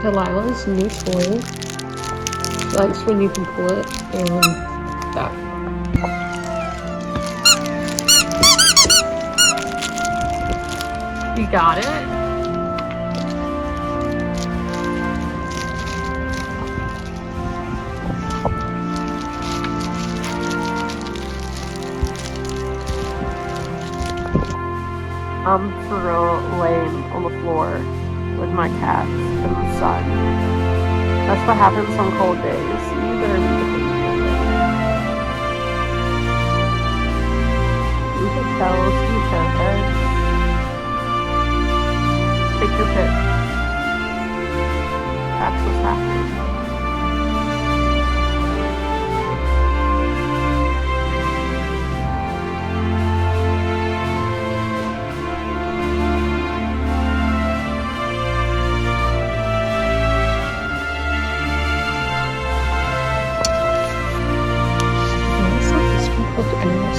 Delilah's new toy. She likes when you can pull it, and that. You got it? I'm for real laying on the floor with my cats in the sun. That's what happens on cold days. You better be you can tell, see perfect. Take your pick. That's what's happening.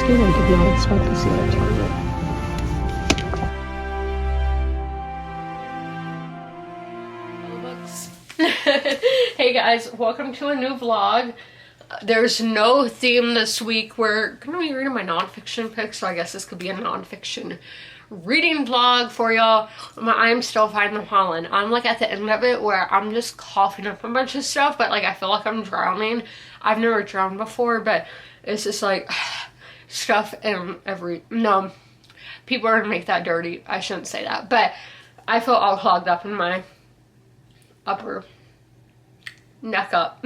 I did not expect to see that target. Hey guys, welcome to a new vlog. There's no theme this week. We're gonna be reading my nonfiction picks, so I guess this could be a nonfiction reading vlog for y'all. I'm still fighting the pollen. I'm like at the end of it where I'm just coughing up a bunch of stuff, but like I feel like I'm drowning. I've never drowned before, but it's just like stuff in no, people are gonna make that dirty. I shouldn't say that, but I feel all clogged up in my upper neck up.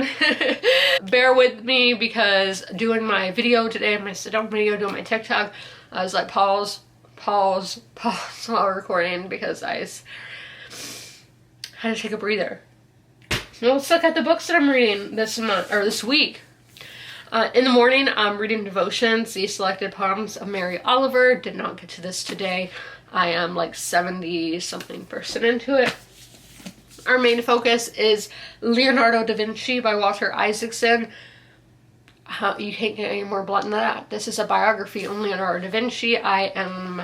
Bear with me because doing my video today, my sit down video, doing my TikTok, I was like pause while recording because I had to take a breather. Now let's look at the books that I'm reading this month or this week. In the morning, I'm reading devotions, the selected poems of Mary Oliver. Did not get to this today. I am like 70-something% into it. Our main focus is Leonardo da Vinci by Walter Isaacson. You can't get any more blunt than that. This is a biography on Leonardo da Vinci. I am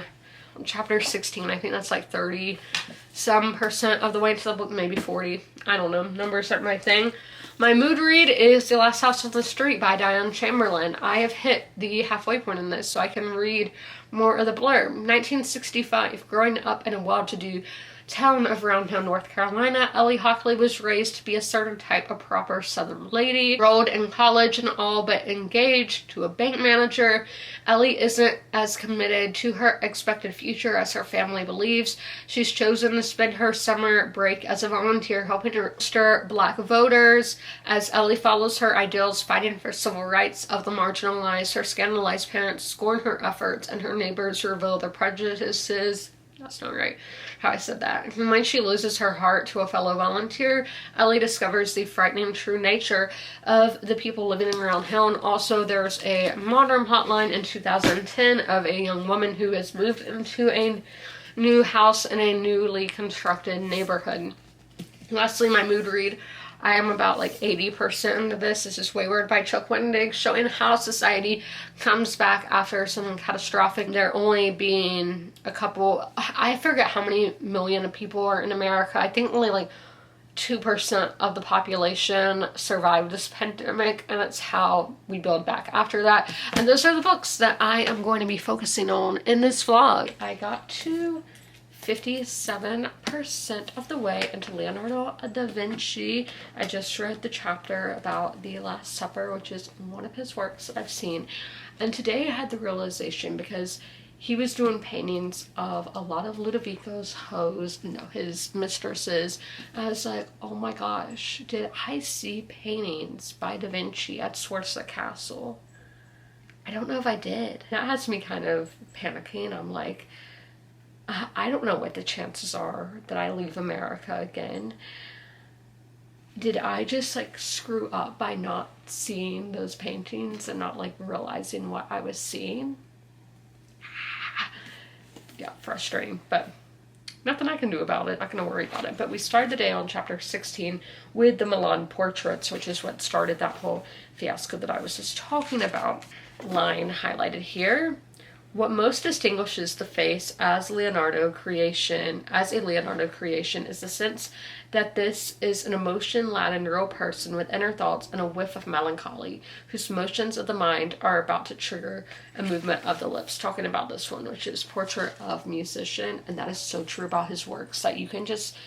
on chapter 16. I think that's like 30-some% of the way to the book, maybe 40. I don't know. Numbers aren't my thing. My mood read is The Last House on the Street by Diane Chamberlain. I have hit the halfway point in this, so I can read more of the blurb. 1965, growing up in a well-to-do town of Roundtown, North Carolina, Ellie Hockley was raised to be a certain type of proper Southern lady. Enrolled in college and all but engaged to a bank manager, Ellie isn't as committed to her expected future as her family believes. She's chosen to spend her summer break as a volunteer helping to register Black voters. As Ellie follows her ideals, fighting for civil rights of the marginalized, her scandalized parents scorn her efforts and her neighbors reveal their prejudices. That's not right how I said that. And when she loses her heart to a fellow volunteer, Ellie discovers the frightening true nature of the people living around town. Also, there's a modern plotline in 2010 of a young woman who has moved into a new house in a newly constructed neighborhood. Lastly, my mood read. I am about like 80% into this. This is Wayward by Chuck Wendig, showing how society comes back after something catastrophic. There only being a couple, I forget how many million people are in America. I think only like 2% of the population survived this pandemic, and that's how we build back after that. And those are the books that I am going to be focusing on in this vlog. I got to 57% of the way into Leonardo da Vinci. I just read the chapter about the Last Supper, which is one of his works that I've seen. And today I had the realization, because he was doing paintings of a lot of Ludovico's hoes, his mistresses. And I was like, oh my gosh, did I see paintings by Da Vinci at Sforza Castle? I don't know if I did. That has me kind of panicking. I'm like, I don't know what the chances are that I leave America again. Did I just like screw up by not seeing those paintings and not like realizing what I was seeing? Yeah, frustrating, but nothing I can do about it. Not gonna worry about it. But we started the day on chapter 16 with the Milan portraits, which is what started that whole fiasco that I was just talking about. Line highlighted here. What most distinguishes the face as a Leonardo creation is the sense that this is an emotion-laden real person with inner thoughts and a whiff of melancholy, whose motions of the mind are about to trigger a movement of the lips. Talking about this one, which is Portrait of Musician, and that is so true about his works, that you can just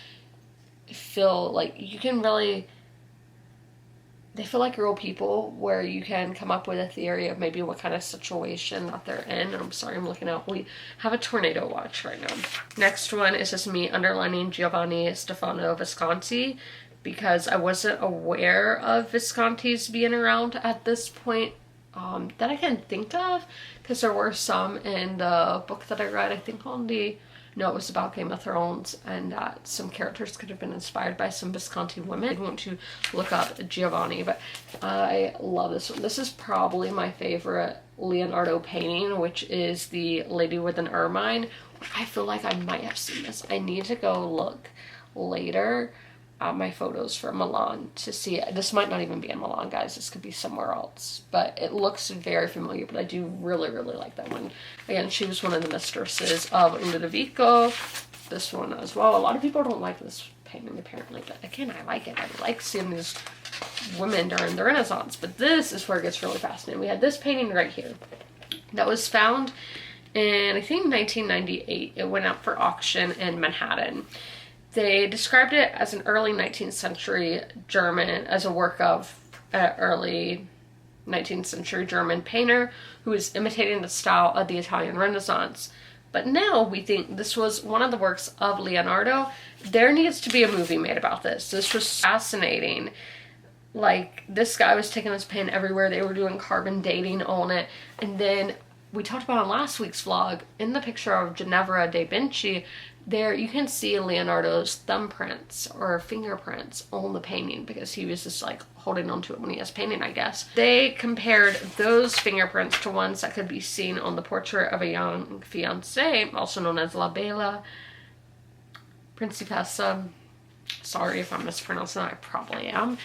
feel like you can really... They feel like real people, where you can come up with a theory of maybe what kind of situation that they're in. I'm sorry, I'm looking out. We have a tornado watch right now. Next one is just me underlining Giovanni Stefano Visconti, because I wasn't aware of Visconti's being around at this point that I can think of, because there were some in the book that I read, I think on the... No, it was about Game of Thrones, and some characters could have been inspired by some Visconti women. I want to look up Giovanni, but I love this one. This is probably my favorite Leonardo painting, which is the Lady with an Ermine. I feel like I might have seen this. I need to go look later at my photos for Milan to see it. This might not even be in Milan, guys. This could be somewhere else. But it looks very familiar, but I do really, really like that one. Again, she was one of the mistresses of Ludovico. This one as well. A lot of people don't like this painting, apparently. But again, I like it. I like seeing these women during the Renaissance. But this is where it gets really fascinating. We had this painting right here that was found in, I think, 1998. It went out for auction in Manhattan. They described it as an early 19th century German, as a work of an early 19th century German painter who was imitating the style of the Italian Renaissance. But now we think this was one of the works of Leonardo. There needs to be a movie made about this. This was fascinating. Like, this guy was taking this paint everywhere. They were doing carbon dating on it. And then we talked about in last week's vlog, in the picture of Ginevra da Vinci, there you can see Leonardo's thumbprints or fingerprints on the painting, because he was just like holding onto it when he was painting, I guess. They compared those fingerprints to ones that could be seen on the portrait of a young fiancée, also known as La Bella Principessa. Sorry if I'm mispronouncing that, I probably am.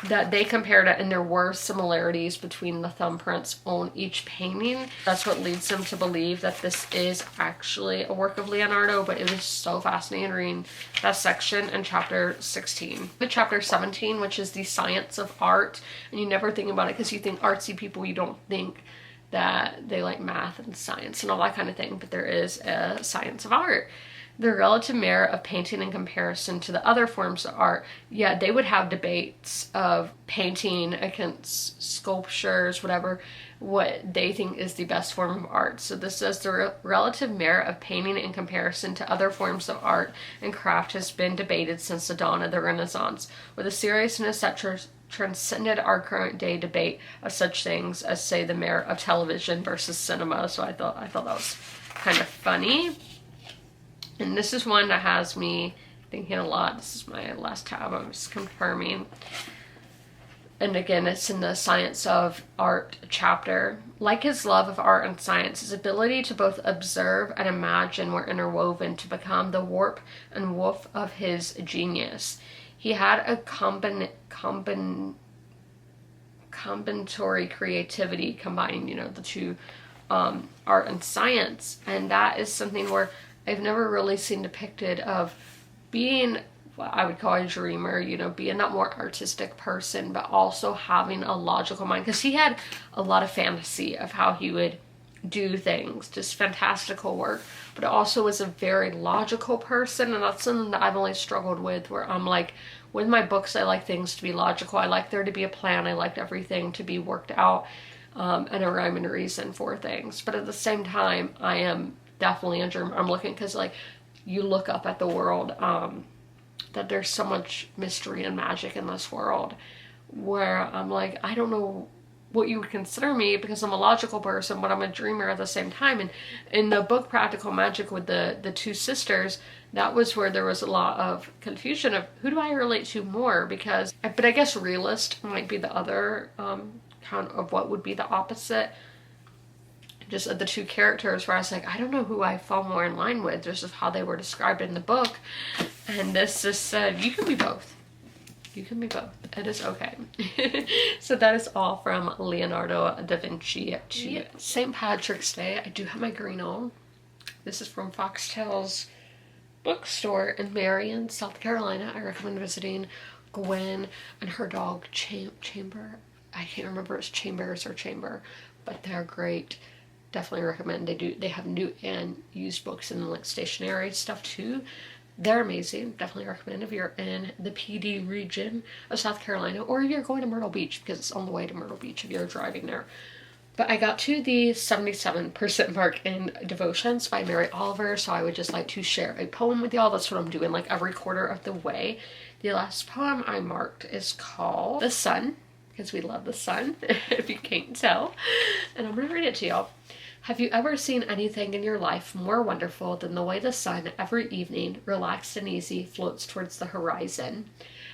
That they compared it, and there were similarities between the thumbprints on each painting. That's what leads them to believe that this is actually a work of Leonardo. But it was so fascinating reading that section in chapter 16. The chapter 17, which is the science of art, and you never think about it because you think artsy people, you don't think that they like math and science and all that kind of thing, but there is a science of art. The relative merit of painting in comparison to the other forms of art. Yeah, they would have debates of painting against sculptures, whatever, what they think is the best form of art. So this says the relative merit of painting in comparison to other forms of art and craft has been debated since the dawn of the Renaissance, with a seriousness that transcended our current day debate of such things as, say, the merit of television versus cinema. So I thought that was kind of funny. And this is one that has me thinking a lot. This is my last tab, I'm just confirming. And again, it's in the Science of Art chapter. Like his love of art and science, his ability to both observe and imagine were interwoven to become the warp and woof of his genius. He had a combinatory creativity, combining, the two, art and science. And that is something where I've never really seen depicted of being what I would call a dreamer, being that more artistic person, but also having a logical mind. Because he had a lot of fantasy of how he would do things, just fantastical work, but also was a very logical person. And that's something that I've only struggled with, where I'm like, with my books, I like things to be logical. I like there to be a plan. I like everything to be worked out, and a rhyme and a reason for things. But at the same time, I am definitely a dreamer. I'm looking, because like you look up at the world, that there's so much mystery and magic in this world, where I'm like, I don't know what you would consider me, because I'm a logical person, but I'm a dreamer at the same time. And in the book Practical Magic with the two sisters, that was where there was a lot of confusion of who do I relate to more, but I guess realist might be the other kind of what would be the opposite, just of the two characters, where I was like, I don't know who I fall more in line with, just of how they were described in the book. And this just said, you can be both. You can be both. It is okay. So that is all from Leonardo da Vinci. St. Patrick's Day, I do have my green on. This is from Foxtail's bookstore in Marion, South Carolina. I recommend visiting Gwen and her dog Chamber. I can't remember if it's Chambers or Chamber, but they're great. Definitely recommend. They have new and used books and like stationery stuff too. They're amazing. Definitely recommend if you're in the PD region of South Carolina, or if you're going to Myrtle Beach, because it's on the way to Myrtle Beach if you're driving there. But I got to the 77% mark in Devotions by Mary Oliver, so I would just like to share a poem with y'all. That's what I'm doing like every quarter of the way. The last poem I marked is called The Sun, because we love the sun, if you can't tell. And I'm going to read it to y'all. Have you ever seen anything in your life more wonderful than the way the sun every evening, relaxed and easy, floats towards the horizon,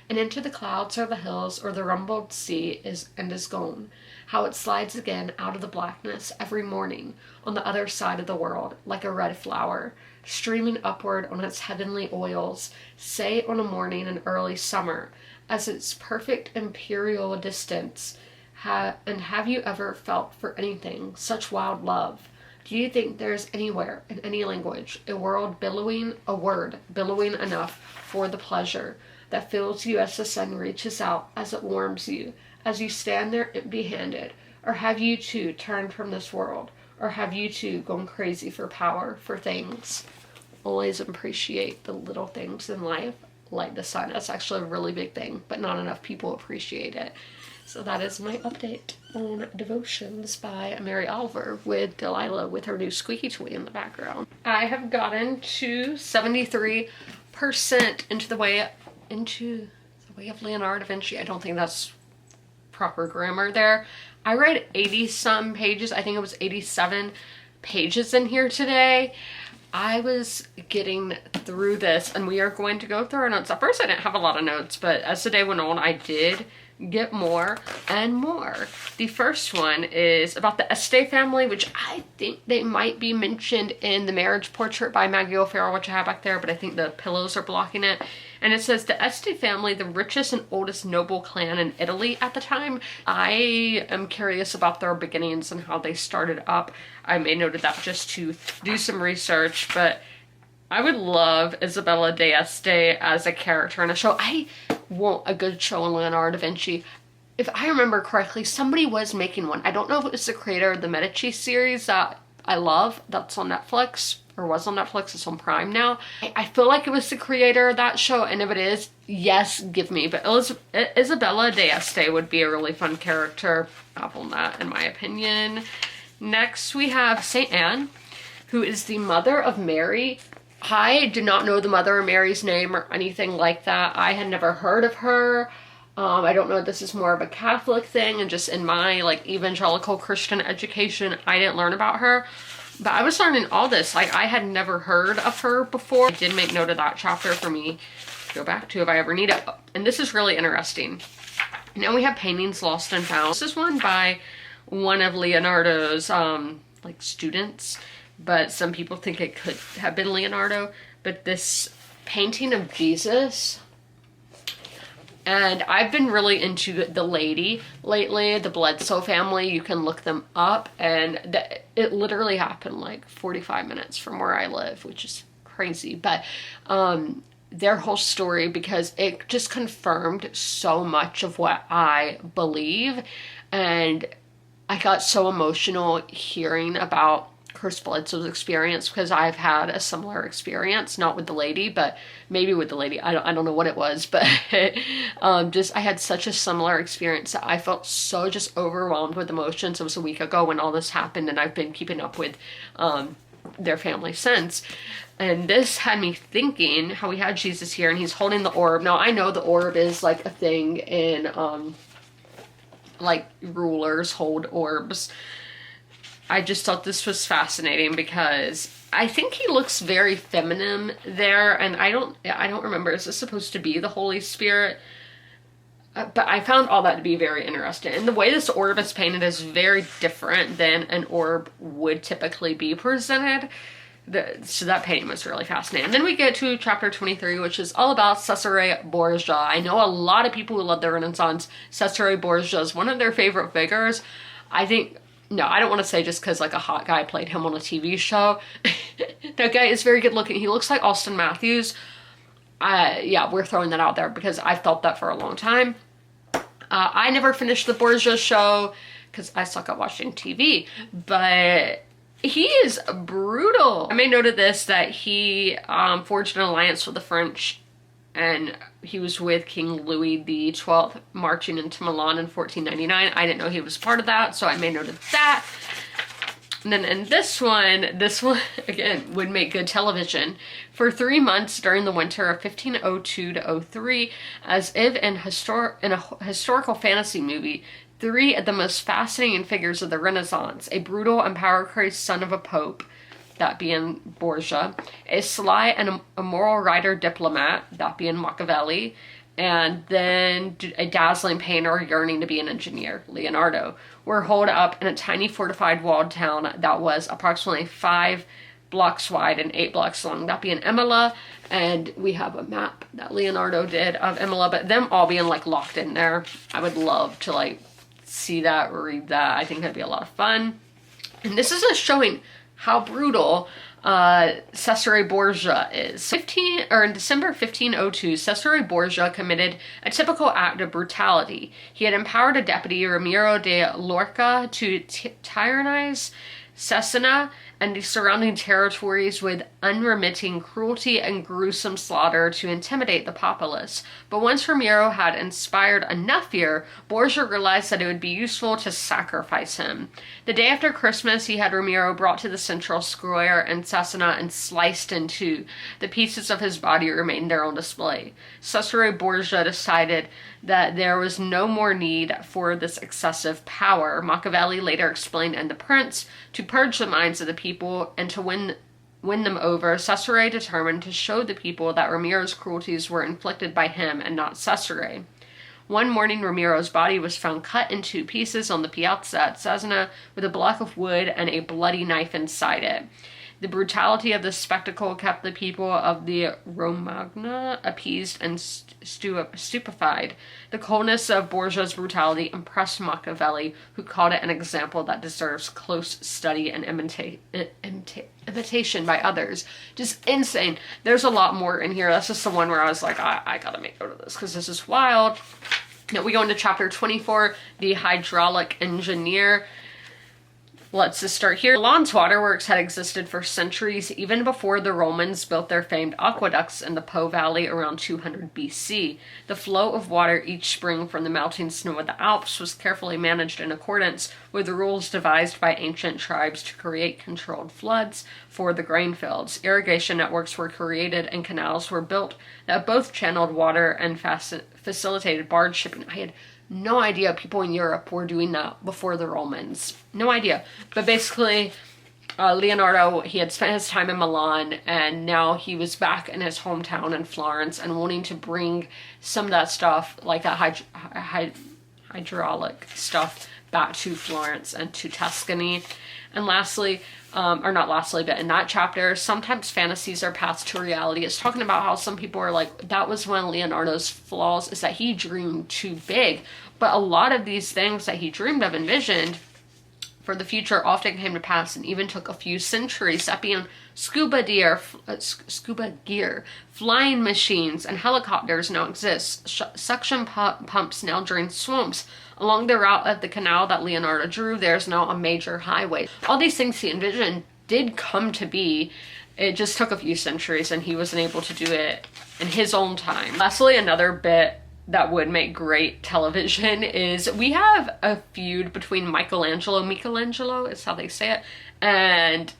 and into the clouds or the hills or the rumbled sea is gone? How it slides again out of the blackness every morning on the other side of the world, like a red flower, streaming upward on its heavenly oils, say on a morning in early summer, as its perfect imperial distance. And have you ever felt for anything such wild love? Do you think there's anywhere in any language a word billowing enough for the pleasure that fills you as the sun reaches out, as it warms you, as you stand there empty-handed? Or have you too turned from this world? Or have you too gone crazy for power, for things? Always appreciate the little things in life, like the sun. That's actually a really big thing, but not enough people appreciate it. So that is my update on Devotions by Mary Oliver, with Delilah with her new squeaky toy in the background. I have gotten to 73% into the way of Leonardo da Vinci. I don't think that's proper grammar there. I read 80 some pages. I think it was 87 pages in here today. I was getting through this, and we are going to go through our notes. At first I didn't have a lot of notes, but as the day went on I did get more and more. The first one is about the Este family, which I think they might be mentioned in the marriage portrait by Maggie O'Farrell, which I have back there, but I think the pillows are blocking it. And it says, the Este family, the richest and oldest noble clan in Italy at the time. I am curious about their beginnings and how they started up. I made note of that just to do some research, but I would love Isabella d'Este as a character in a show. I want a good show on Leonardo da Vinci. If I remember correctly, somebody was making one. I don't know if it was the creator of the Medici series that I love. That's on Netflix, or was on Netflix. It's on Prime now. I feel like it was the creator of that show, and if it is, yes, give me. But Isabella d'Este would be a really fun character. On that, in my opinion. Next, we have Saint Anne, who is the mother of Mary. I did not know the mother of Mary's name or anything like that. I had never heard of her. I don't know if this is more of a Catholic thing, and just in my like evangelical Christian education, I didn't learn about her. But I was learning all this. Like, I had never heard of her before. I did make note of that chapter for me to go back to if I ever need it. And this is really interesting. Now we have Paintings Lost and Found. This is one by one of Leonardo's like students, but some people think it could have been Leonardo. But this painting of Jesus, and I've been really into the lady lately, the Bledsoe family. You can look them up, and it literally happened like 45 minutes from where I live, which is crazy. But their whole story, because it just confirmed so much of what I believe, and I got so emotional hearing about Chris Bledsoe's experience, because I've had a similar experience, not with the lady, but maybe with the lady. I don't know what it was, but just I had such a similar experience that I felt so just overwhelmed with emotions. It was a week ago when all this happened, and I've been keeping up with their family since. And this had me thinking how we had Jesus here and he's holding the orb. Now I know the orb is like a thing in like rulers hold orbs. I just thought this was fascinating because I think he looks very feminine there, and I don't remember, is this supposed to be the Holy Spirit? But I found all that to be very interesting. And the way this orb is painted is very different than an orb would typically be presented. So that painting was really fascinating. And then we get to chapter 23, which is all about Cesare Borgia. I know a lot of people who love the Renaissance. Cesare Borgia is one of their favorite figures. I think, no, I don't want to say just because like a hot guy played him on a TV show. That guy is very good looking. He looks like Austin Matthews. Yeah, we're throwing that out there because I've felt that for a long time. I never finished the Borgia show because I suck at watching TV, but he is brutal. I made note of this, that he forged an alliance with the French, and he was with King Louis XII marching into Milan in 1499. I didn't know he was part of that, so I made note of that. And then in this one again would make good television. For 3 months during the winter of 1502 to 03, as if in a historical fantasy movie, 3 of the most fascinating figures of the Renaissance, a brutal and power-crazed son of a pope, that being Borgia, a sly and immoral writer diplomat, that being Machiavelli, and then a dazzling painter yearning to be an engineer, Leonardo, were holed up in a tiny fortified walled town that was approximately 5 blocks wide and 8 blocks long, that being Imola. And we have a map that Leonardo did of Imola, but them all being like locked in there. I would love to like see that, read that. I think that'd be a lot of fun. And this is just showing how brutal Cesare Borgia is. In December 1502, Cesare Borgia committed a typical act of brutality. He had empowered a deputy, Ramiro de Lorca, to tyrannize Cesena and the surrounding territories with unremitting cruelty and gruesome slaughter to intimidate the populace. But once Ramiro had inspired enough fear, Borgia realized that it would be useful to sacrifice him. The day after Christmas, he had Ramiro brought to the central square in Cesena and sliced in two. The pieces of his body remained there on display. Cesare Borgia decided that there was no more need for this excessive power. Machiavelli later explained in The Prince, to purge the minds of the people and to win them over, Cesare determined to show the people that Ramiro's cruelties were inflicted by him and not Cesare. One morning, Ramiro's body was found cut in 2 pieces on the piazza at Cesena with a block of wood and a bloody knife inside it. The brutality of the spectacle kept the people of the Romagna appeased and stupefied. The coldness of Borgia's brutality impressed Machiavelli, who called it an example that deserves close study and imitation by others. Just insane. There's a lot more in here. That's just the one where I was like, I gotta make note of this because this is wild. Now we go into chapter 24, the hydraulic engineer. Let's just start here. Milan's waterworks had existed for centuries, even before the Romans built their famed aqueducts in the Po Valley around 200 BC. The flow of water each spring from the melting snow of the Alps was carefully managed in accordance with the rules devised by ancient tribes to create controlled floods for the grain fields. Irrigation networks were created and canals were built that both channeled water and facilitated barge shipping. I had no idea people in Europe were doing that before the Romans. No idea. But basically, Leonardo, he had spent his time in Milan, and now he was back in his hometown in Florence and wanting to bring some of that stuff, like that hydraulic stuff, back to Florence and to Tuscany. And lastly, or not lastly, but in that chapter, sometimes fantasies are paths to reality. It's talking about how some people are like, that was one of Leonardo's flaws, is that he dreamed too big. But a lot of these things that he dreamed of, envisioned for the future, often came to pass and even took a few centuries. That being scuba gear, flying machines, and helicopters now exist. Suction pumps now drain swamps. Along the route of the canal that Leonardo drew, there's now a major highway. All these things he envisioned did come to be. It just took a few centuries, and he wasn't able to do it in his own time. Lastly, another bit that would make great television is we have a feud between Michelangelo is how they say it, and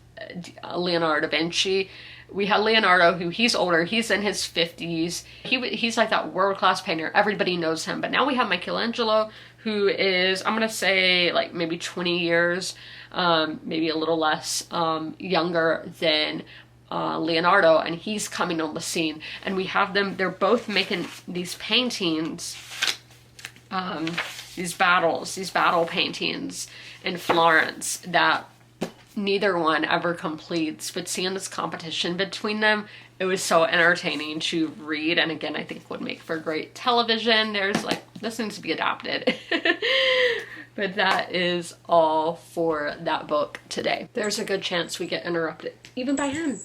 Leonardo da Vinci. We have Leonardo, who he's older, he's in his 50s. He's like that world-class painter. Everybody knows him. But now we have Michelangelo, who is, I'm going to say, like maybe 20 years, maybe a little less, younger than Leonardo, and he's coming on the scene. And we have them, they're both making these paintings, these battle paintings in Florence that neither one ever completes, but seeing this competition between them, it was so entertaining to read, and again, I think would make for great television. There's like, this needs to be adapted. But that is all for that book today. There's a good chance we get interrupted, even by him.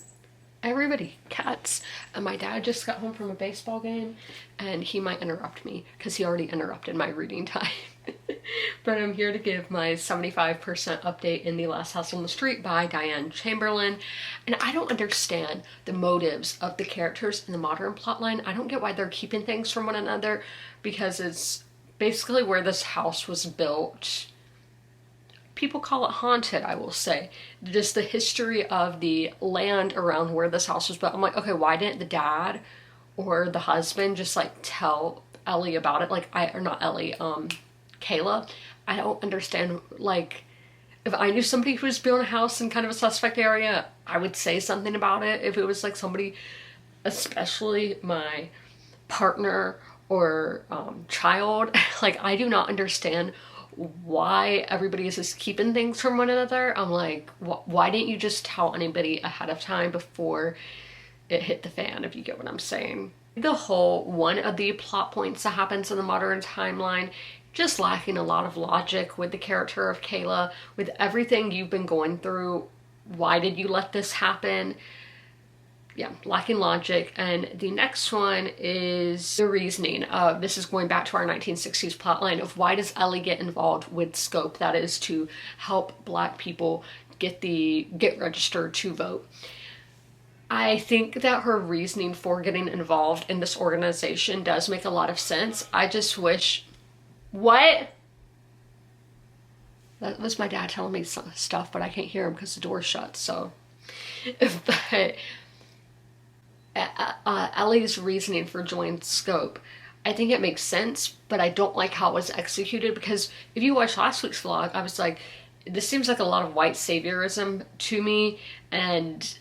Everybody, cats. And my dad just got home from a baseball game, and he might interrupt me because he already interrupted my reading time. But I'm here to give my 75% update in The Last House on the Street by Diane Chamberlain. And I don't understand the motives of the characters in the modern plotline. I don't get why they're keeping things from one another, because it's basically where this house was built. People call it haunted, I will say. Just the history of the land around where this house was built. I'm like, okay, why didn't the dad or the husband just like tell Ellie about it? Like, or not Ellie, Kayla. I don't understand, like, if I knew somebody who was building a house in kind of a suspect area, I would say something about it. If it was like somebody, especially my partner or child, like, I do not understand why everybody is just keeping things from one another. I'm like, why didn't you just tell anybody ahead of time before it hit the fan, if you get what I'm saying? The whole one of the plot points that happens in the modern timeline, just lacking a lot of logic with the character of Kayla, with everything you've been going through. Why did you let this happen? Yeah, lacking logic. And the next one is the reasoning of, this is going back to our 1960s plotline of why does Ellie get involved with Scope, that is to help Black people get registered to vote. I think that her reasoning for getting involved in this organization does make a lot of sense. I just wish, what? That was my dad telling me some stuff, but I can't hear him because the door's shut, so. But Ellie's reasoning for joining Scope, I think it makes sense, but I don't like how it was executed, because if you watch last week's vlog, I was like, this seems like a lot of white saviorism to me, and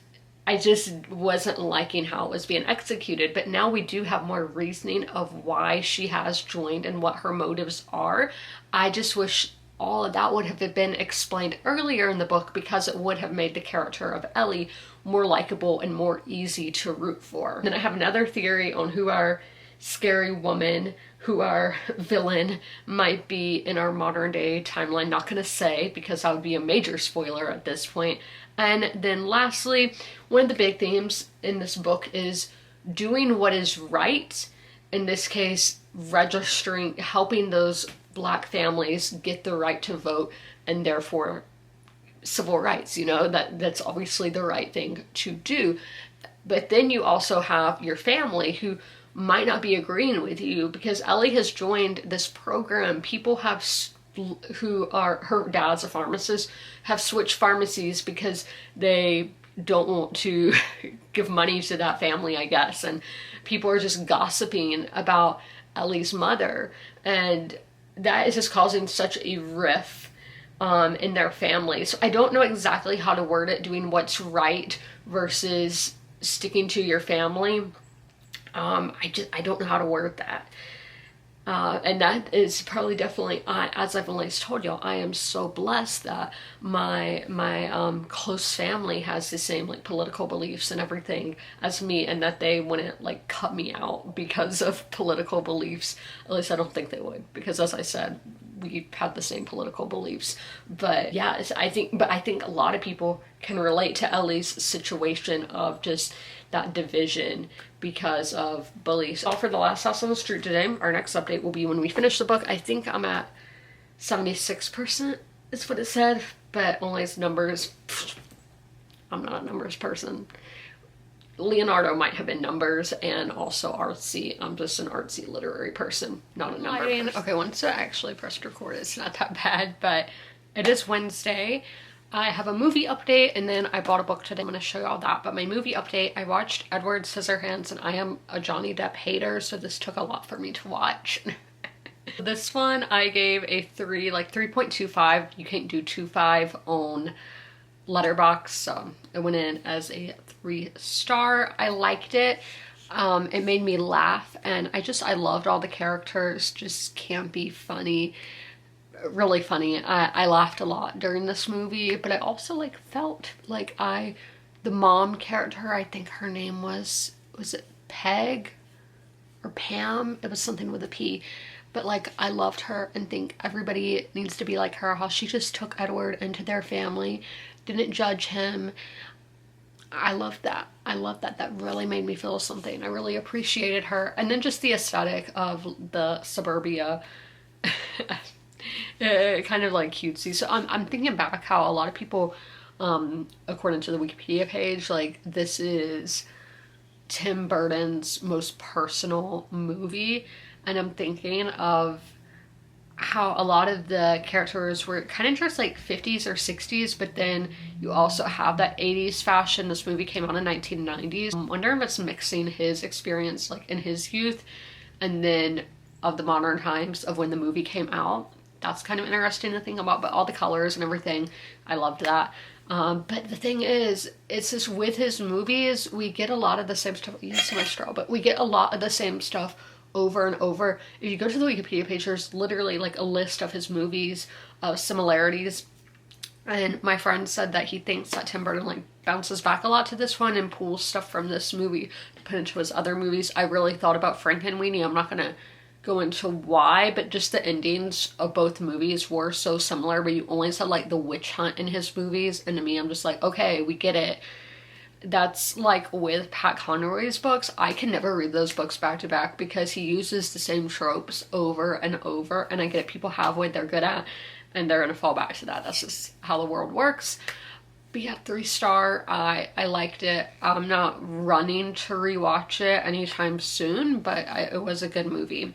I just wasn't liking how it was being executed. But now we do have more reasoning of why she has joined and what her motives are. I just wish all of that would have been explained earlier in the book, because it would have made the character of Ellie more likable and more easy to root for. Then I have another theory on who our scary woman, who our villain might be in our modern day timeline. Not gonna say, because that would be a major spoiler at this point. And then lastly, one of the big themes in this book is doing what is right. In this case, registering, helping those Black families get the right to vote, and therefore civil rights, you know, that's obviously the right thing to do. But then you also have your family who might not be agreeing with you, because Ellie has joined this program. People have, who are, her dad's a pharmacist, have switched pharmacies because they don't want to give money to that family, I guess. And people are just gossiping about Ellie's mother, and that is just causing such a rift in their family. So I don't know exactly how to word it, doing what's right versus sticking to your family. I don't know how to word that. And that is probably definitely, as I've always told y'all, I am so blessed that my close family has the same like political beliefs and everything as me, and that they wouldn't like cut me out because of political beliefs. At least I don't think they would, because as I said, we had the same political beliefs. But yeah, I think a lot of people can relate to Ellie's situation of just that division because of beliefs. All for The Last House on the Street today. Our next update will be when we finish the book. I think I'm at 76% is what it said, but only as numbers. I'm not a numbers person. Leonardo might have been numbers and also artsy. I'm just an artsy literary person, not a number person. Okay, once I actually pressed record, it's not that bad, but it is Wednesday. I have a movie update, and then I bought a book today. I'm going to show you all that. But my movie update, I watched Edward Scissorhands, and I am a Johnny Depp hater, so this took a lot for me to watch. This one I gave a 3.25. You can't do 2.5 on Letterboxd, so it went in as a 3-star. I liked it. It made me laugh, and I loved all the characters. Just campy, funny, really funny. I laughed a lot during this movie, but I also like felt like the mom character, I think her name was it Peg or Pam? It was something with a P. But like, I loved her and think everybody needs to be like her, how she just took Edward into their family, didn't judge him. I loved that. I loved that. That really made me feel something. I really appreciated her. And then just the aesthetic of the suburbia. Kind of like cutesy. So I'm thinking back how a lot of people, according to the Wikipedia page, like, this is Tim Burton's most personal movie. And I'm thinking of how a lot of the characters were kind of just like 50s or 60s, but then you also have that 80s fashion. This movie came out in 1990s. I'm wondering if it's mixing his experience like in his youth and then of the modern times of when the movie came out. That's kind of interesting to think about, but all the colors and everything, I loved that. But the thing is, it's just with his movies, we get a lot of the same stuff. Yes, my straw, but we get a lot of the same stuff over and over. If you go to the Wikipedia page, there's literally like a list of his movies of similarities. And my friend said that he thinks that Tim Burton like bounces back a lot to this one and pulls stuff from this movie to put into his other movies. I really thought about Frankenweenie. I'm not gonna go into why, but just the endings of both movies were so similar, but you only said like the witch hunt in his movies, and to me I'm just like, okay, we get it. That's like with Pat Conroy's books. I can never read those books back to back because he uses the same tropes over and over, and I get it, people have what they're good at and they're gonna fall back to that. That's just how the world works. But yeah, 3-star. I liked it. I'm not running to rewatch it anytime soon, but it was a good movie.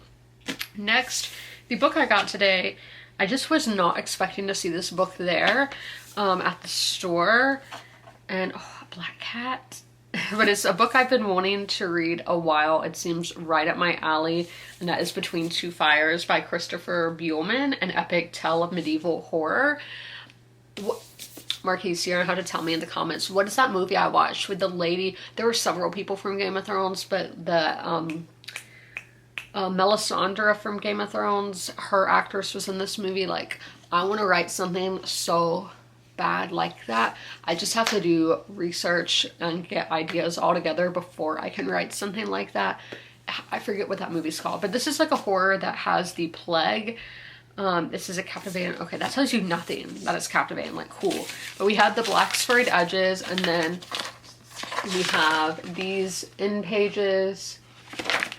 Next, the book I got today, I just was not expecting to see this book there at the store. And oh, a black cat. But it's a book I've been wanting to read a while. It seems right up my alley, and that is Between Two Fires by Christopher Buehlman, an epic tale of medieval horror. Marquise, you're gonna have to tell me in the comments, what is that movie I watched with the lady? There were several people from Game of Thrones, but the Melisandre from Game of Thrones, her actress was in this movie. Like, I want to write something so bad like that. I just have to do research and get ideas all together before I can write something like that. I forget what that movie's called, but this is like a horror that has the plague. This is a captivating. Okay, that tells you nothing. That is captivating, like, cool. But we had the black sprayed edges, and then we have these end pages.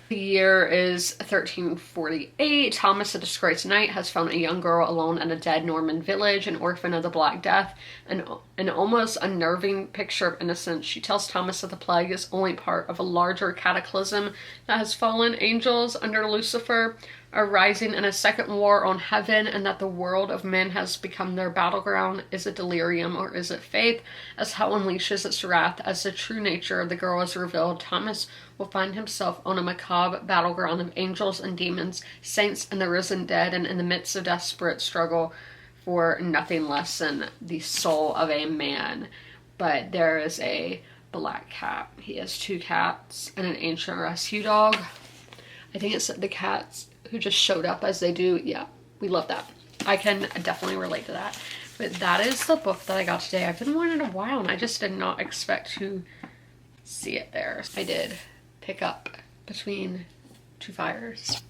The year is 1348. Thomas, a disgraced knight, has found a young girl alone in a dead Norman village, an orphan of the Black Death, an almost unnerving picture of innocence. She tells Thomas that the plague is only part of a larger cataclysm that has fallen angels under Lucifer are rising in a second war on heaven, and that the world of men has become their battleground. Is it delirium or is it faith? As hell unleashes its wrath, as the true nature of the girl is revealed, Thomas will find himself on a macabre battleground of angels and demons, saints and the risen dead, and in the midst of desperate struggle for nothing less than the soul of a man. But there is a black cat. He has 2 cats and an ancient rescue dog. I think it's the cats who just showed up as they do. Yeah, we love that. I can definitely relate to that. But that is the book that I got today. I've been wanting a while, and I just did not expect to see it there. I did pick up Between Two Fires,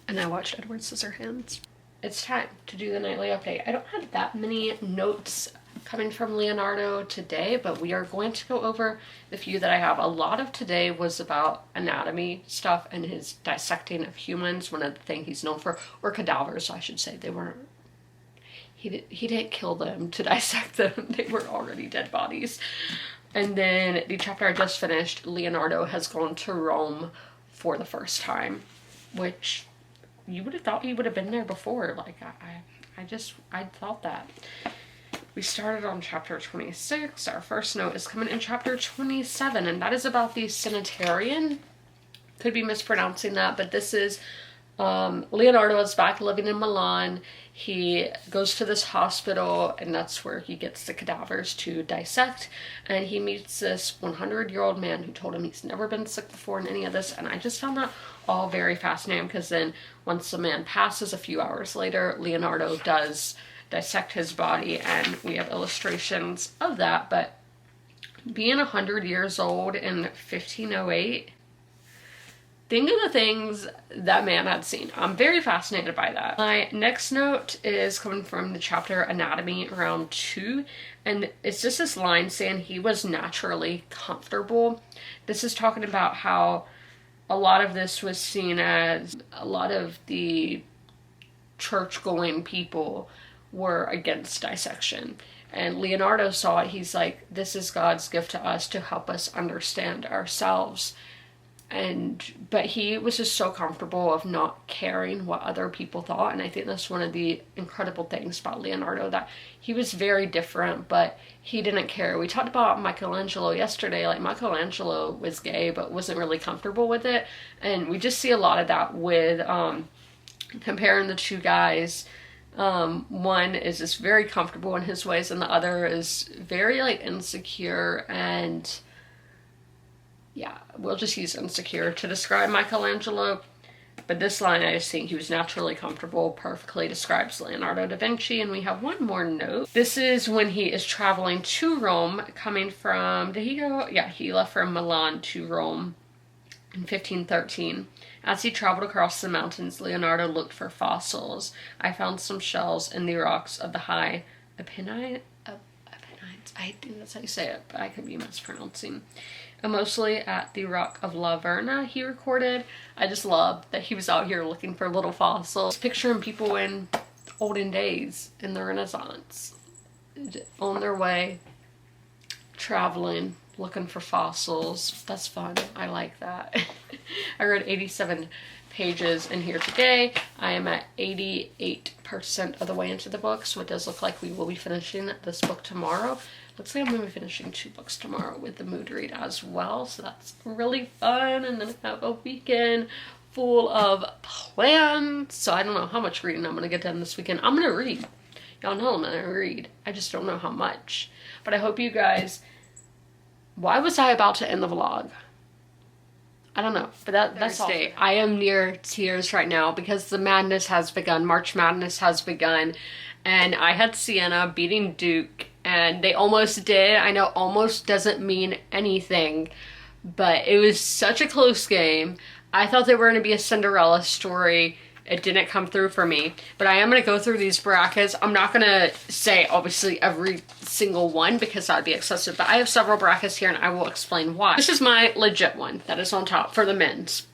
and I watched Edward Scissorhands. It's time to do the nightly update. I don't have that many notes coming from Leonardo today, but we are going to go over the few that I have. A lot of today was about anatomy stuff and his dissecting of humans, one of the things he's known for, or cadavers, I should say. They weren't, he didn't kill them to dissect them. They were already dead bodies. And then the chapter I just finished, Leonardo has gone to Rome for the first time, which you would have thought he would have been there before. Like, I thought that. We started on chapter 26. Our first note is coming in chapter 27, and that is about the sanitarian. Could be mispronouncing that, but this is Leonardo is back living in Milan. He goes to this hospital, and that's where he gets the cadavers to dissect. And he meets this 100-year-old man who told him he's never been sick before in any of this. And I just found that all very fascinating, because then once the man passes a few hours later, Leonardo does dissect his body, and we have illustrations of that. But being 100 years old in 1508, think of the things that man had seen. I'm very fascinated by that. My next note is coming from the chapter Anatomy, round 2. And it's just this line saying he was naturally comfortable. This is talking about how a lot of this was seen as a lot of the church-going people were against dissection. And Leonardo saw it. He's like, this is God's gift to us to help us understand ourselves. But he was just so comfortable of not caring what other people thought. And I think that's one of the incredible things about Leonardo, that he was very different, but he didn't care. We talked about Michelangelo yesterday. Like, Michelangelo was gay, but wasn't really comfortable with it. And we just see a lot of that with comparing the two guys. One is just very comfortable in his ways, and the other is very, like, insecure. And yeah, we'll just use insecure to describe Michelangelo. But this line, I just think he was naturally comfortable, perfectly describes Leonardo da Vinci. And we have one more note. This is when he is traveling to Rome, coming from, did he go? Yeah, he left from Milan to Rome in 1513. As he traveled across the mountains, Leonardo looked for fossils. I found some shells in the rocks of the high Apennines. I think that's how you say it, but I could be mispronouncing. And mostly at the rock of La Verna, he recorded. I just love that he was out here looking for little fossils. Picturing people in olden days, in the Renaissance, on their way, traveling, looking for fossils. That's fun. I like that. I read 87 pages in here today. I am at 88% of the way into the book, so it does look like we will be finishing this book tomorrow. Looks like I'm going to be finishing 2 books tomorrow with the mood read as well, so that's really fun. And then I have a weekend full of plans, so I don't know how much reading I'm going to get done this weekend. I'm going to read. Y'all know I'm going to read. I just don't know how much. But I hope you guys... Why was I about to end the vlog? I don't know, but that's all. I am near tears right now because the madness has begun. March Madness has begun, and I had Sienna beating Duke, and they almost did. I know almost doesn't mean anything, but it was such a close game. I thought they were going to be a Cinderella story. It didn't come through for me, but I am going to go through these brackets. I'm not going to say, obviously, every single one because that would be excessive, but I have several brackets here and I will explain why. This is my legit one that is on top for the men's.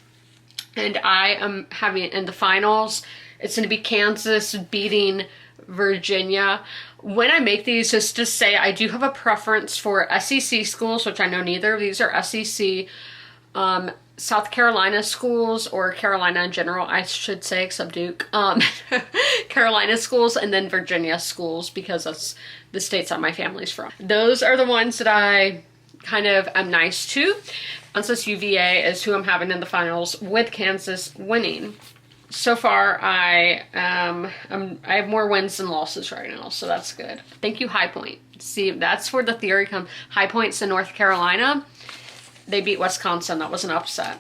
And I am having, in the finals, it's going to be Kansas beating Virginia. When I make these, just to say, I do have a preference for SEC schools, which I know neither of these are SEC. South Carolina schools, or Carolina in general, I should say, except Duke. Carolina schools, and then Virginia schools, because that's the states that my family's from. Those are the ones that I kind of am nice to. Kansas UVA is who I'm having in the finals, with Kansas winning. So far, I have more wins than losses right now, so that's good. Thank you, High Point. See, that's where the theory comes. High Point's in North Carolina. They beat Wisconsin. That was an upset.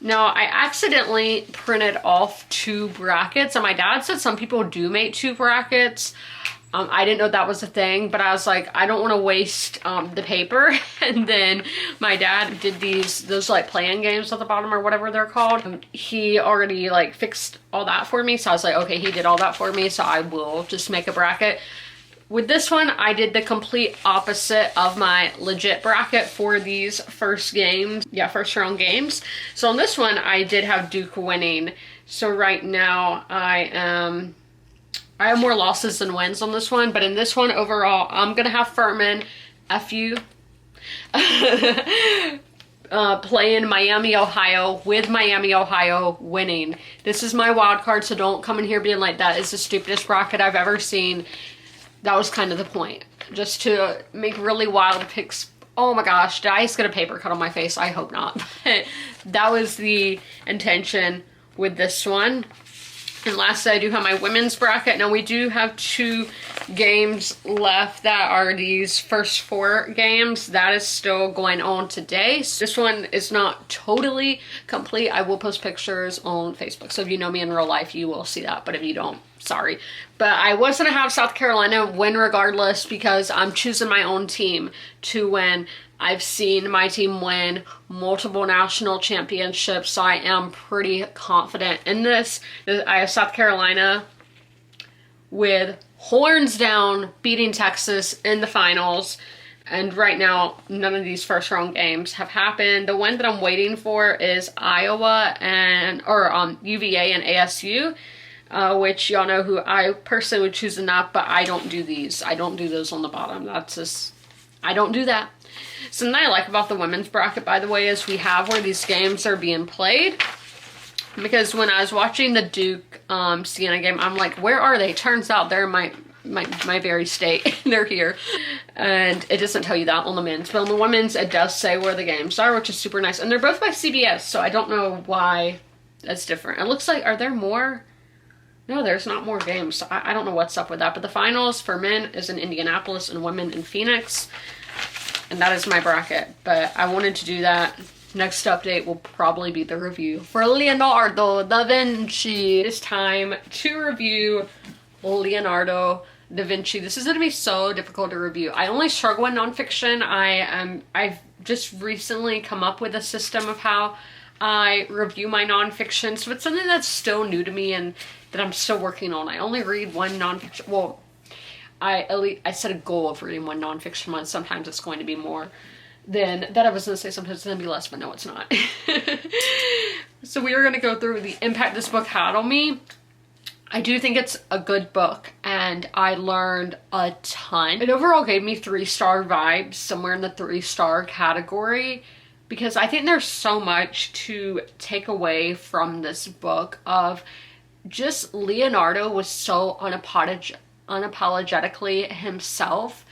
Now, I accidentally printed off 2 brackets, and my dad said some people do make 2 brackets. I didn't know that was a thing, but I was like, I don't want to waste the paper. And then my dad did those like playing games at the bottom, or whatever they're called. He already like fixed all that for me, so I was like, okay, he did all that for me, so I will just make a bracket. With this one, I did the complete opposite of my legit bracket for these first games. Yeah, first round games. So on this one, I did have Duke winning. So right now, I have more losses than wins on this one. But in this one, overall, I'm going to have Furman, F you, playing Miami, Ohio, with Miami, Ohio winning. This is my wild card, so don't come in here being like, that is the stupidest bracket I've ever seen. That was kind of the point, just to make really wild picks. Oh my gosh, did I just get a paper cut on my face? I hope not. But that was the intention, with this one. And lastly, I do have my women's bracket. Now we do have 2 games left that are these first 4 games. That is still going on today. So this one is not totally complete. I will post pictures on Facebook. So if you know me in real life, you will see that. But if you don't, sorry. But I was going to have South Carolina win regardless because I'm choosing my own team to win. I've seen my team win multiple national championships, so I am pretty confident in this. I have South Carolina with horns down beating Texas in the finals. And right now, none of these first round games have happened. The one that I'm waiting for is Iowa or UVA and ASU. Which y'all know who I personally would choose enough, but I don't do these. I don't do those on the bottom. That's just, I don't do that. Something I like about the women's bracket, by the way, is we have where these games are being played. Because when I was watching the Duke Siena game, I'm like, where are they? Turns out they're in my very state. They're here. And it doesn't tell you that on the men's. But on the women's, it does say where the games are, which is super nice. And they're both by CBS, so I don't know why that's different. It looks like, are there more? No, there's not more games. So I don't know what's up with that. But the finals for men is in Indianapolis and women in Phoenix. And that is my bracket. But I wanted to do that. Next update will probably be the review for Leonardo da Vinci. It is time to review Leonardo da Vinci. This is going to be so difficult to review. I only struggle in nonfiction. I've just recently come up with a system of how I review my nonfiction. So it's something that's still new to me and that I'm still working on. I only read one nonfiction. Well, I set a goal of reading one nonfiction month. Sometimes it's going to be more than that. I was going to say sometimes it's going to be less, but no, it's not. So we are going to go through the impact this book had on me. I do think it's a good book and I learned a ton. It overall gave me 3-star vibes, somewhere in the 3-star category, because I think there's so much to take away from this book of just Leonardo was so unapologetically himself,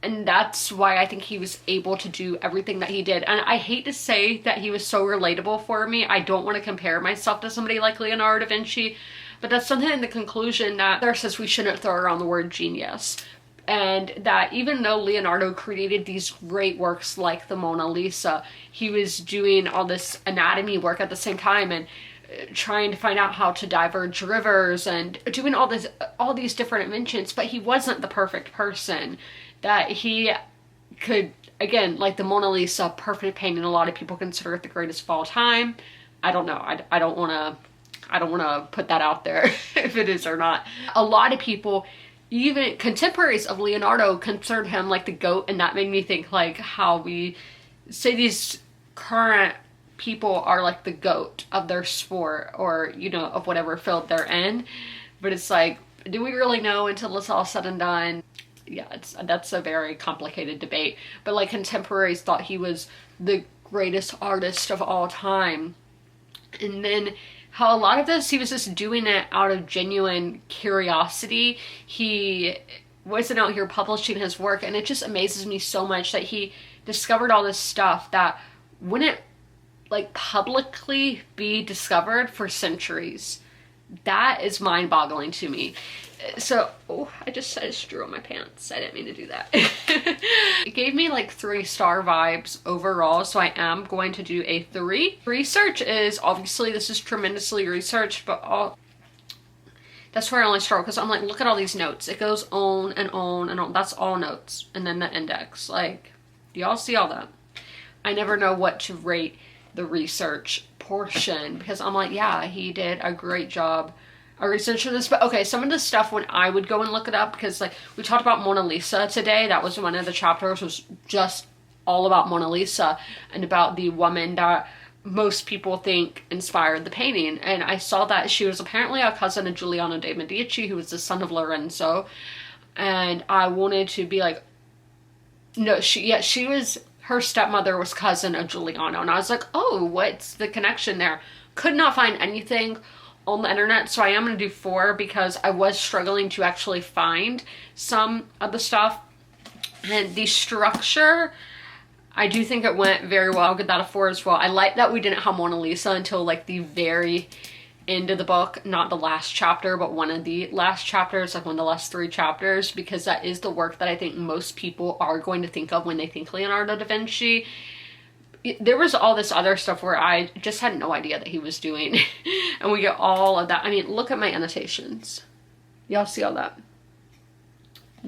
and that's why I think he was able to do everything that he did. And I hate to say that he was so relatable for me. I don't want to compare myself to somebody like Leonardo da Vinci, but that's something in the conclusion that there says we shouldn't throw around the word genius. And that even though Leonardo created these great works like the Mona Lisa, he was doing all this anatomy work at the same time and trying to find out how to diverge rivers and doing all these different inventions, but he wasn't the perfect person. That he could, again, like the Mona Lisa, perfect painting, a lot of people consider it the greatest of all time. I don't know. I don't want to put that out there if it is or not. A lot of people, even contemporaries of Leonardo, considered him like the GOAT, and that made me think like how we say these current people are like the GOAT of their sport or, you know, of whatever field they're in. But it's like, do we really know until it's all said and done? Yeah, that's a very complicated debate. But like contemporaries thought he was the greatest artist of all time. And then how a lot of this, he was just doing it out of genuine curiosity. He wasn't out here publishing his work, and it just amazes me so much that he discovered all this stuff that wouldn't like publicly be discovered for centuries. That is mind-boggling to me. So, I just drew on my pants. I didn't mean to do that. It gave me like 3-star vibes overall, so I am going to do a 3. Research is, obviously this is tremendously researched, but that's where I only struggle, because I'm like, look at all these notes. It goes on and on and on. That's all notes. And then the index. Like, do y'all see all that? I never know what to rate the research portion, because I'm like, yeah, he did a great job research for this. But okay, some of the stuff when I would go and look it up, because like we talked about Mona Lisa today, that was one of the chapters, was just all about Mona Lisa and about the woman that most people think inspired the painting. And I saw that she was apparently a cousin of Giuliano de' Medici, who was the son of Lorenzo. And I wanted to be like, no, she was, her stepmother was cousin of Giuliano. And I was like, oh, what's the connection there? Could not find anything on the internet, so I am going to do 4 because I was struggling to actually find some of the stuff. And the structure, I do think it went very well. I'll give that a 4 as well. I like that we didn't have Mona Lisa until like the very, end of the book, not the last chapter, but one of the last chapters, like one of the last 3 chapters, because that is the work that I think most people are going to think of when they think Leonardo da Vinci. There was all this other stuff where I just had no idea that he was doing. And we get all of that. I mean, look at my annotations. Y'all see all that?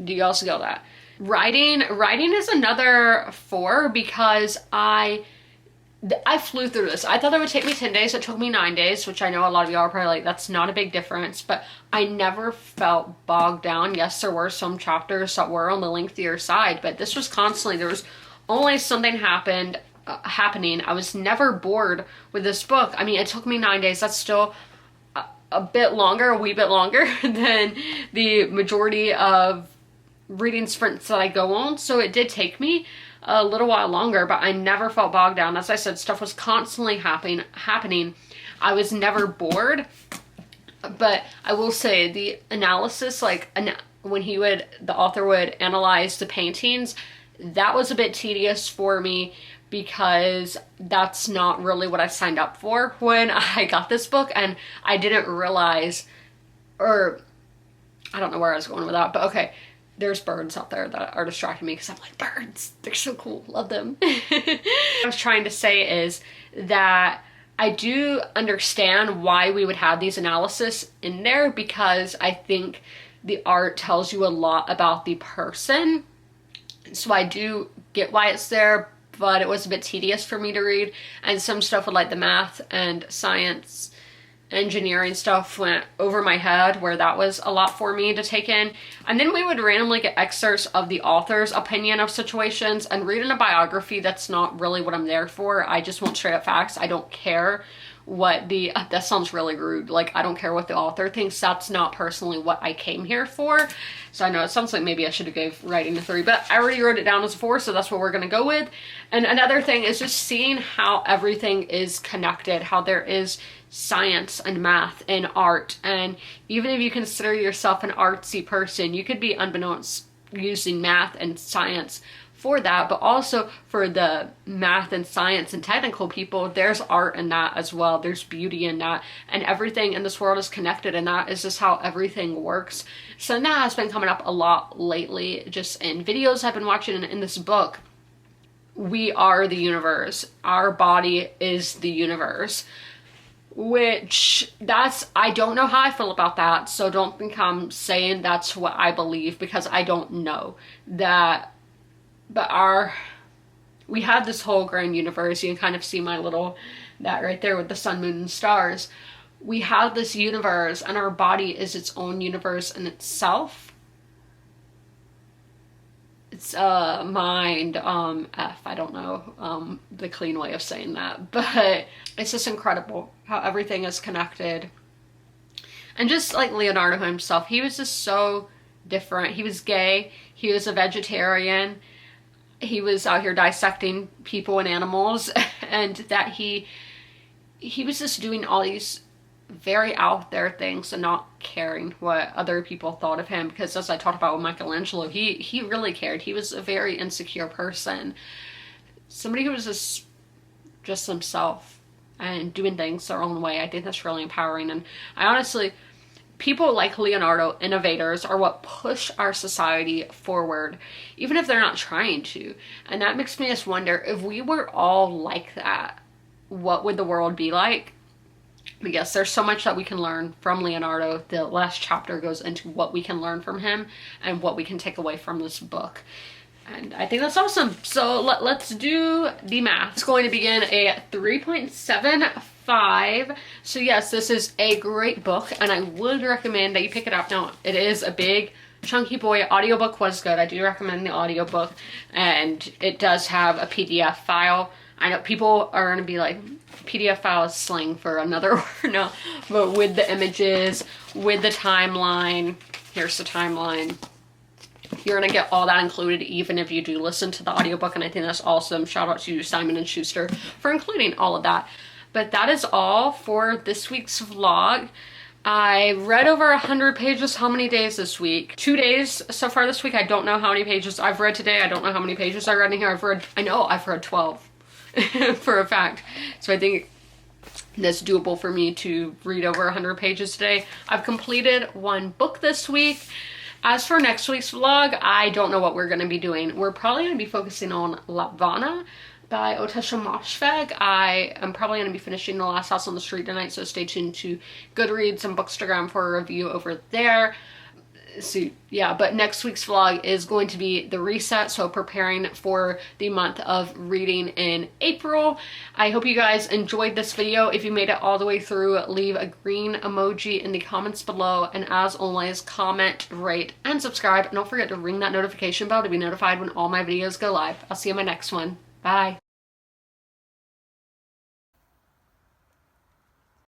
Do y'all see all that? Writing is another 4 because I flew through this. I thought it would take me 10 days. It took me 9 days, which I know a lot of y'all are probably like, that's not a big difference, but I never felt bogged down. Yes, there were some chapters that were on the lengthier side, but this was constantly, there was always something happening. I was never bored with this book. I mean, it took me 9 days. That's still a bit longer, a wee bit longer than the majority of reading sprints that I go on. So it did take me a little while longer, but I never felt bogged down. As I said, stuff was constantly happening. I was never bored. But I will say the analysis, like when the author would analyze the paintings, that was a bit tedious for me because that's not really what I signed up for when I got this book, and I didn't realize, or I don't know where I was going with that, but okay. There's birds out there that are distracting me because I'm like, birds, they're so cool, love them. What I was trying to say is that I do understand why we would have these analysis in there, because I think the art tells you a lot about the person. So I do get why it's there, but it was a bit tedious for me to read. And some stuff with like the math and science, engineering stuff went over my head, where that was a lot for me to take in. And then we would randomly get excerpts of the author's opinion of situations, and reading a biography, that's not really what I'm there for. I just want straight up facts. I don't care what that sounds really rude. Like, I don't care what the author thinks. That's not personally what I came here for. So I know it sounds like maybe I should have gave writing a 3, but I already wrote it down as a 4, so that's what we're going to go with. And another thing is just seeing how everything is connected, how there is science and math and art. And even if you consider yourself an artsy person, you could be unbeknownst using math and science for that, but also for the math and science and technical people, there's art in that as well. There's beauty in that, and everything in this world is connected, and that is just how everything works. So that has been coming up a lot lately, just in videos I've been watching in this book. We are the universe. Our body is the universe. Which, I don't know how I feel about that, so don't think I'm saying that's what I believe, because I don't know that. But we have this whole grand universe. You can kind of see that right there with the sun, moon, and stars. We have this universe, and our body is its own universe in itself. It's mind, I don't know the clean way of saying that, but it's just incredible how everything is connected. And just like Leonardo himself, he was just so different. He was gay, he was a vegetarian, he was out here dissecting people and animals, and that he was just doing all these very out there things and not caring what other people thought of him. Because as I talked about with Michelangelo, he really cared. He was a very insecure person, somebody who was just himself and doing things their own way. I think that's really empowering. And I honestly, people like Leonardo, innovators, are what push our society forward, even if they're not trying to. And that makes me just wonder, if we were all like that, what would the world be like? But yes, there's so much that we can learn from Leonardo. The last chapter goes into what we can learn from him and what we can take away from this book. And I think that's awesome. So let's do the math. It's going to begin a 3.75. So yes, this is a great book, and I would recommend that you pick it up. Now, it is a big chunky boy. Audiobook was good. I do recommend the audiobook, and it does have a PDF file. I know people are going to be like, PDF file is slang for another word now, but with the images, with the timeline, here's the timeline. You're going to get all that included, even if you do listen to the audiobook, and I think that's awesome. Shout out to Simon & Schuster for including all of that. But that is all for this week's vlog. I read over 100 pages. How many days this week? 2 days so far this week. I don't know how many pages I've read today. I don't know how many pages I read in here. I know I've read 12 for a fact. So I think that's doable for me to read over 100 pages today. I've completed one book this week. As for next week's vlog, I don't know what we're going to be doing. We're probably going to be focusing on Lavana by Otesha Moshfegh. I am probably going to be finishing The Last House on the Street tonight, so stay tuned to Goodreads and Bookstagram for a review over there. So yeah, but next week's vlog is going to be the reset, so preparing for the month of reading in April. I hope you guys enjoyed this video. If you made it all the way through, leave a green emoji in the comments below, and as always, comment, rate, and subscribe, and don't forget to ring that notification bell to be notified when all my videos go live. I'll see you in my next one. Bye.